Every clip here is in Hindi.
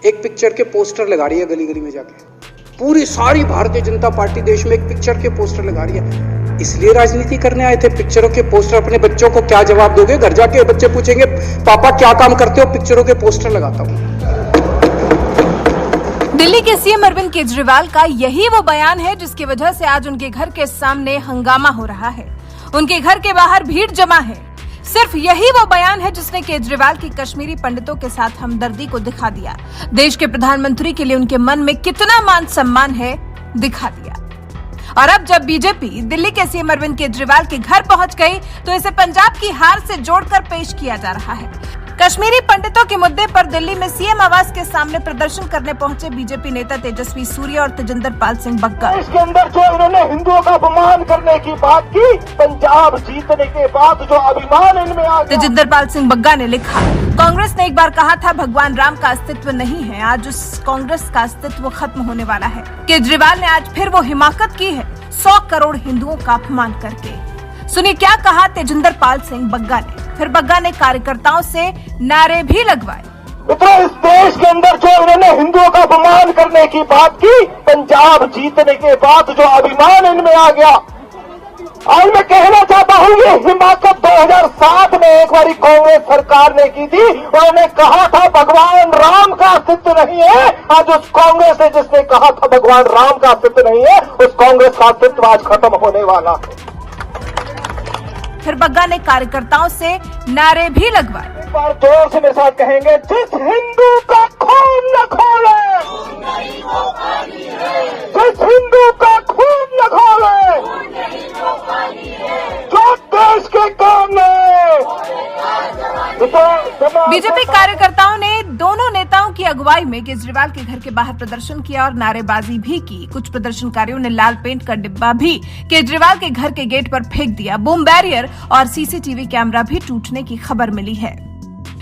एक पिक्चर के पोस्टर लगा रही है गली गली में जाके। पूरी सारी भारतीय जनता पार्टी देश में एक पिक्चर के पोस्टर लगा रही है। इसलिए राजनीति करने आए थे? पिक्चरों के पोस्टर। अपने बच्चों को क्या जवाब दोगे? घर जाके बच्चे पूछेंगे पापा क्या काम करते हो? पिक्चरों के पोस्टर लगाता हूँ। दिल्ली के सीएम अरविंद केजरीवाल का यही वो बयान है जिसकी वजह से आज उनके घर के सामने हंगामा हो रहा है। उनके घर के बाहर भीड़ जमा है। सिर्फ यही वो बयान है जिसने केजरीवाल की कश्मीरी पंडितों के साथ हमदर्दी को दिखा दिया। देश के प्रधानमंत्री के लिए उनके मन में कितना मान सम्मान है दिखा दिया। और अब जब बीजेपी दिल्ली के सीएम अरविंद केजरीवाल के घर पहुंच गई तो इसे पंजाब की हार से जोड़कर पेश किया जा रहा है। कश्मीरी पंडितों के मुद्दे पर दिल्ली में सीएम आवास के सामने प्रदर्शन करने पहुंचे बीजेपी नेता तेजस्वी सूर्या और तेजिंदर पाल सिंह बग्गा। इसके अंदर जो इन्होंने हिंदुओं का अपमान करने की बात की, पंजाब जीतने के बाद जो अभिमान इनमें आ गया। तेजिंदर पाल सिंह बग्गा ने लिखा, कांग्रेस ने एक बार कहा था भगवान राम का अस्तित्व नहीं है, आज उस कांग्रेस का अस्तित्व खत्म होने वाला है। केजरीवाल ने आज फिर वो हिमाकत की है 100 करोड़ हिंदुओं का अपमान करके। सुनिए क्या कहा तेजिंदर पाल सिंह बग्गा ने। फिर बग्गा ने कार्यकर्ताओं से नारे भी लगवाए। मित्रों, इस देश के अंदर जो इन्होंने हिंदुओं का अपमान करने की बात की, पंजाब जीतने के बाद जो अभिमान इनमें आ गया। आज मैं कहना चाहता हूँ ये हिमाकत 2007 में एक बारी कांग्रेस सरकार ने की थी। उन्होंने कहा था भगवान राम का अस्तित्व नहीं है। आज उस कांग्रेस ने जिसने कहा था भगवान राम का अस्तित्व नहीं है, उस कांग्रेस का अस्तित्व आज खत्म होने वाला है। फिर बग्गा ने कार्यकर्ताओं से नारे भी लगवाए। एक बार जोर से मेरे साथ कहेंगे, जिस हिंदू का खून न खोले, जिस हिंदू का खून न खोले, जो देश के काम बीजेपी कार्यकर्ताओं ने दोनों नेताओं की अगुवाई में केजरीवाल के घर के बाहर प्रदर्शन किया और नारेबाजी भी की। कुछ प्रदर्शनकारियों ने लाल पेंट का डिब्बा भी केजरीवाल के घर के गेट पर फेंक दिया। बूम बैरियर और सीसीटीवी कैमरा भी टूटने की खबर मिली है।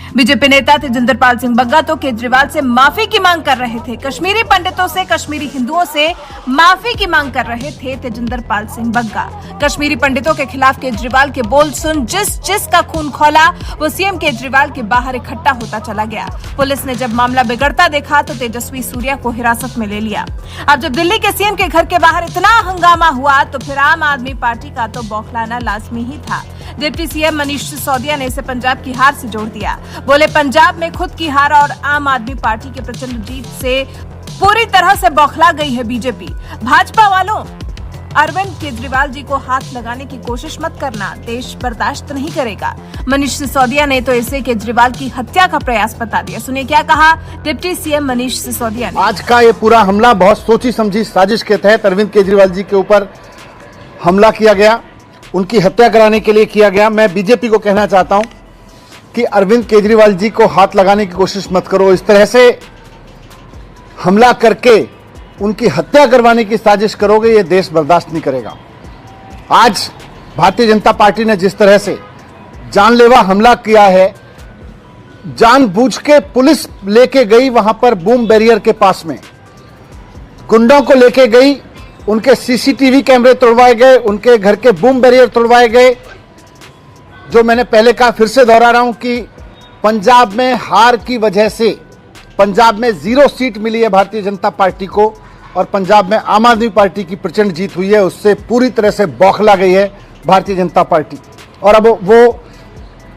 बीजेपी नेता तेजिंदर पाल सिंह बग्गा तो केजरीवाल से माफी की मांग कर रहे थे। कश्मीरी पंडितों से, कश्मीरी हिंदुओं से माफी की मांग कर रहे थे तेजिंदर पाल सिंह बग्गा। कश्मीरी पंडितों के खिलाफ केजरीवाल के बोल सुन जिस का खून खौला वो सीएम केजरीवाल के बाहर इकट्ठा होता चला गया। पुलिस ने जब मामला बिगड़ता देखा तो तेजस्वी सूर्या को हिरासत में ले लिया। अब जब दिल्ली के सीएम के घर के बाहर इतना हंगामा हुआ तो फिर आम आदमी पार्टी का तो बौखलाना लाजमी ही था। डिप्टी सीएम मनीष सिसोदिया ने इसे पंजाब की हार से जोड़ दिया। बोले पंजाब में खुद की हार और आम आदमी पार्टी के प्रचंड जीत से पूरी तरह से बौखला गई है बीजेपी। भाजपा वालों, अरविंद केजरीवाल जी को हाथ लगाने की कोशिश मत करना, देश बर्दाश्त नहीं करेगा। मनीष सिसोदिया ने तो इसे केजरीवाल की हत्या का प्रयास बता दिया। सुनिए क्या कहा डिप्टी सीएम मनीष सिसोदिया ने। आज का ये पूरा हमला बहुत सोची समझी साजिश के तहत अरविंद केजरीवाल जी के ऊपर हमला किया गया, उनकी हत्या कराने के लिए किया गया। मैं बीजेपी को कहना चाहता हूं कि अरविंद केजरीवाल जी को हाथ लगाने की कोशिश मत करो। इस तरह से हमला करके उनकी हत्या करवाने की साजिश करोगे, ये देश बर्दाश्त नहीं करेगा। आज भारतीय जनता पार्टी ने जिस तरह से जानलेवा हमला किया है, जानबूझ के पुलिस लेके गई वहां पर बूम बैरियर के पास में, गुंडों को लेके गई, उनके सीसीटीवी कैमरे तोड़वाए गए, उनके घर के बूम बैरियर तोड़वाए गए। जो मैंने पहले कहा, फिर से दोहरा रहा हूं कि पंजाब में हार की वजह से पंजाब में 0 सीट मिली है भारतीय जनता पार्टी को और पंजाब में आम आदमी पार्टी की प्रचंड जीत हुई है। उससे पूरी तरह से बौखला गई है भारतीय जनता पार्टी। और अब वो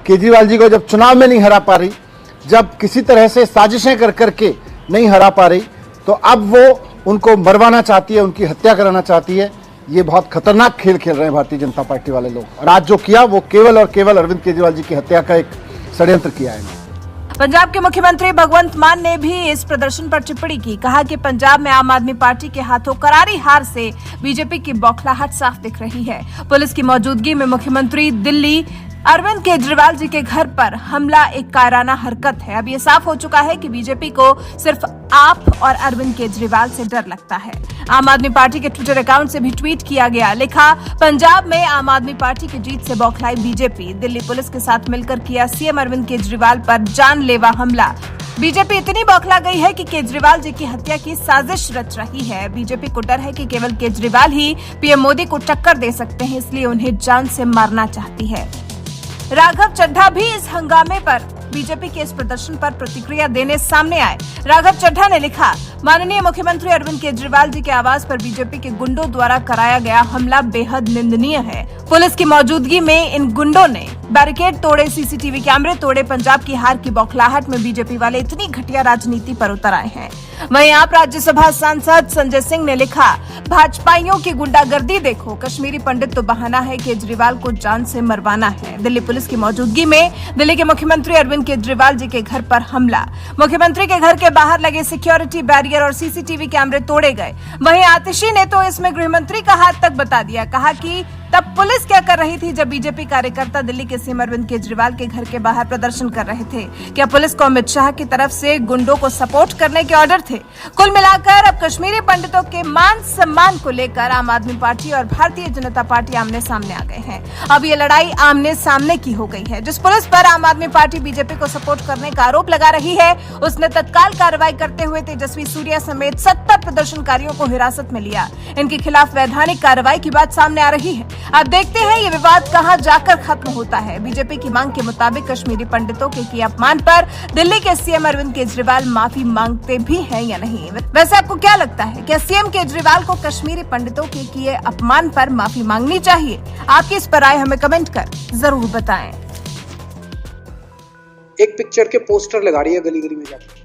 केजरीवाल जी को जब चुनाव में नहीं हरा पा रही, जब किसी तरह से साजिशें कर करके नहीं हरा पा रही, तो अब वो उनको मरवाना चाहती है, उनकी हत्या कराना चाहती है। ये बहुत खतरनाक खेल खेल रहे हैं भारतीय जनता पार्टी वाले लोग। और आज जो किया वो केवल और केवल अरविंद केजरीवाल जी की हत्या का एक षड्यंत्र किया है। पंजाब के मुख्यमंत्री भगवंत मान ने भी इस प्रदर्शन पर टिप्पणी की। कहा कि पंजाब में आम आदमी पार्टी के हाथों करारी हार से बीजेपी की बौखलाहट साफ दिख रही है। पुलिस की मौजूदगी में मुख्यमंत्री दिल्ली अरविंद केजरीवाल जी के घर पर हमला एक कायराना हरकत है। अब ये साफ हो चुका है कि बीजेपी को सिर्फ आप और अरविंद केजरीवाल से डर लगता है। आम आदमी पार्टी के ट्विटर अकाउंट से भी ट्वीट किया गया, लिखा पंजाब में आम आदमी पार्टी की जीत से बौखलाई बीजेपी, दिल्ली पुलिस के साथ मिलकर किया सीएम अरविंद केजरीवाल पर जानलेवा हमला। बीजेपी इतनी बौखला गई है कि केजरीवाल जी की हत्या की साजिश रच रही है। बीजेपी को डर है कि केवल केजरीवाल ही पीएम मोदी को टक्कर दे सकते हैं, इसलिए उन्हें जान से मारना चाहती है। राघव चड्ढा भी इस हंगामे पर बीजेपी के इस प्रदर्शन पर प्रतिक्रिया देने सामने आए। राघव चड्ढा ने लिखा, माननीय मुख्यमंत्री अरविंद केजरीवाल जी के आवास पर बीजेपी के गुंडों द्वारा कराया गया हमला बेहद निंदनीय है। पुलिस की मौजूदगी में इन गुंडों ने बैरिकेड तोड़े, सीसीटीवी कैमरे तोड़े। पंजाब की हार की बौखलाहट में बीजेपी वाले इतनी घटिया राजनीति पर उतर आए हैं। वहीं आप राज्यसभा सांसद संजय सिंह ने लिखा, भाजपाइयों की गुंडागर्दी देखो, कश्मीरी पंडित तो बहाना है, केजरीवाल को जान से मरवाना है। दिल्ली पुलिस की मौजूदगी में दिल्ली के मुख्यमंत्री अरविंद केजरीवाल जी के घर पर हमला। मुख्यमंत्री के घर के बाहर लगे सिक्योरिटी बैरियर और सीसीटीवी कैमरे तोड़े गए। वहीं आतिशी ने तो इसमें गृहमंत्री का हाथ तक बता दिया। कहा कि तब पुलिस क्या कर रही थी जब बीजेपी कार्यकर्ता दिल्ली के सीएम अरविंद केजरीवाल के घर के बाहर प्रदर्शन कर रहे थे? क्या पुलिस को अमित शाह की तरफ से गुंडों को सपोर्ट करने के ऑर्डर थे? कुल मिलाकर अब कश्मीरी पंडितों के मान सम्मान को लेकर आम आदमी पार्टी और भारतीय जनता पार्टी आमने सामने आ गए हैं। अब ये लड़ाई आमने सामने की हो गई है। जिस पुलिस पर आम आदमी पार्टी बीजेपी को सपोर्ट करने का आरोप लगा रही है, उसने तत्काल कार्रवाई करते हुए तेजस्वी सूर्या समेत 70 प्रदर्शनकारियों को हिरासत में लिया। इनके खिलाफ वैधानिक कार्रवाई की बात सामने आ रही है। अब देखते हैं ये विवाद कहां जाकर खत्म होता है। बीजेपी की मांग के मुताबिक कश्मीरी पंडितों के किए अपमान पर दिल्ली के सीएम अरविंद केजरीवाल माफी मांगते भी हैं या नहीं? वैसे आपको क्या लगता है, क्या सीएम केजरीवाल को कश्मीरी पंडितों के किए अपमान पर माफी मांगनी चाहिए? आपकी इस पर राय हमें कमेंट कर जरूर बताएं। एक पिक्चर के पोस्टर लगा रही है गली गली में जाके।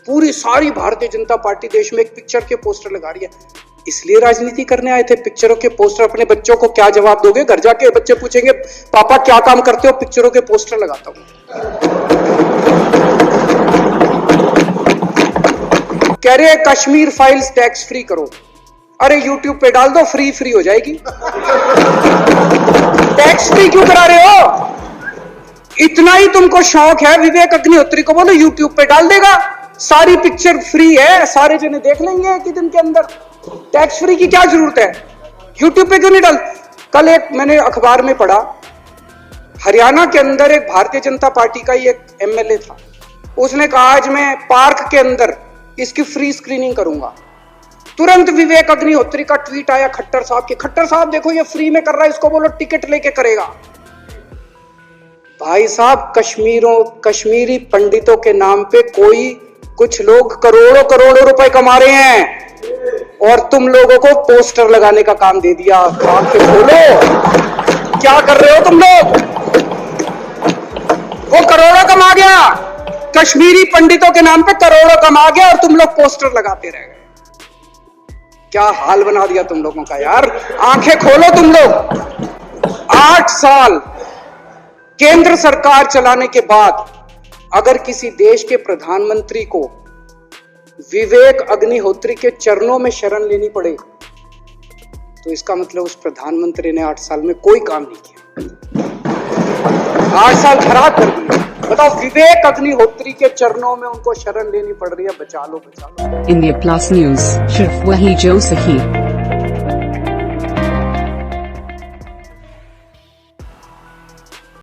पूरी सारी भारतीय जनता पार्टी देश में एक पिक्चर के पोस्टर लगा रही है। इसलिए राजनीति करने आए थे? पिक्चरों के पोस्टर, अपने बच्चों को क्या जवाब दोगे? घर जाके बच्चे पूछेंगे, पापा क्या काम करते हो? पिक्चरों के पोस्टर लगाता हूं। कह रहे हैं कश्मीर फाइल्स टैक्स फ्री करो। अरे YouTube पे डाल दो, फ्री हो जाएगी। टैक्स फ्री क्यों करा रहे हो? इतना ही तुमको शौक है, विवेक अग्निहोत्री को बोलो YouTube पे डाल देगा, सारी पिक्चर फ्री है, सारे जने देख लेंगे एक ही दिन के अंदर। टैक्स फ्री की क्या जरूरत है? YouTube पे क्यों नहीं डाल? कल एक मैंने अखबार में पढ़ा, हरियाणा के अंदर एक भारतीय जनता पार्टी का ही एक MLA था। उसने कहा आज मैं पार्क के अंदर इसकी फ्री स्क्रीनिंग करूंगा। तुरंत विवेक अग्निहोत्री का ट्वीट आया खट्टर साहब के, खट्टर साहब देखो ये फ्री में कर रहा है, इसको बोलो टिकट लेके करेगा। भाई साहब, कश्मीरी पंडितों के नाम पे कुछ लोग करोड़ों रुपए कमा रहे हैं और तुम लोगों को पोस्टर लगाने का काम दे दिया। आंखें खोलो, क्या कर रहे हो तुम लोग? वो करोड़ों कमा गया, कश्मीरी पंडितों के नाम पे करोड़ों कमा गया और तुम लोग पोस्टर लगाते रह गए। क्या हाल बना दिया तुम लोगों का यार। आंखें खोलो तुम लोग। 8 साल केंद्र सरकार चलाने के बाद अगर किसी देश के प्रधानमंत्री को विवेक अग्निहोत्री के चरणों में शरण लेनी पड़े तो इसका मतलब उस प्रधानमंत्री ने 8 साल में कोई काम नहीं किया। 8 साल खराब कर दिए। बताओ, विवेक अग्निहोत्री के चरणों में उनको शरण लेनी पड़ रही है, बचा लो। इंडिया प्लस न्यूज, सिर्फ वही जो सही।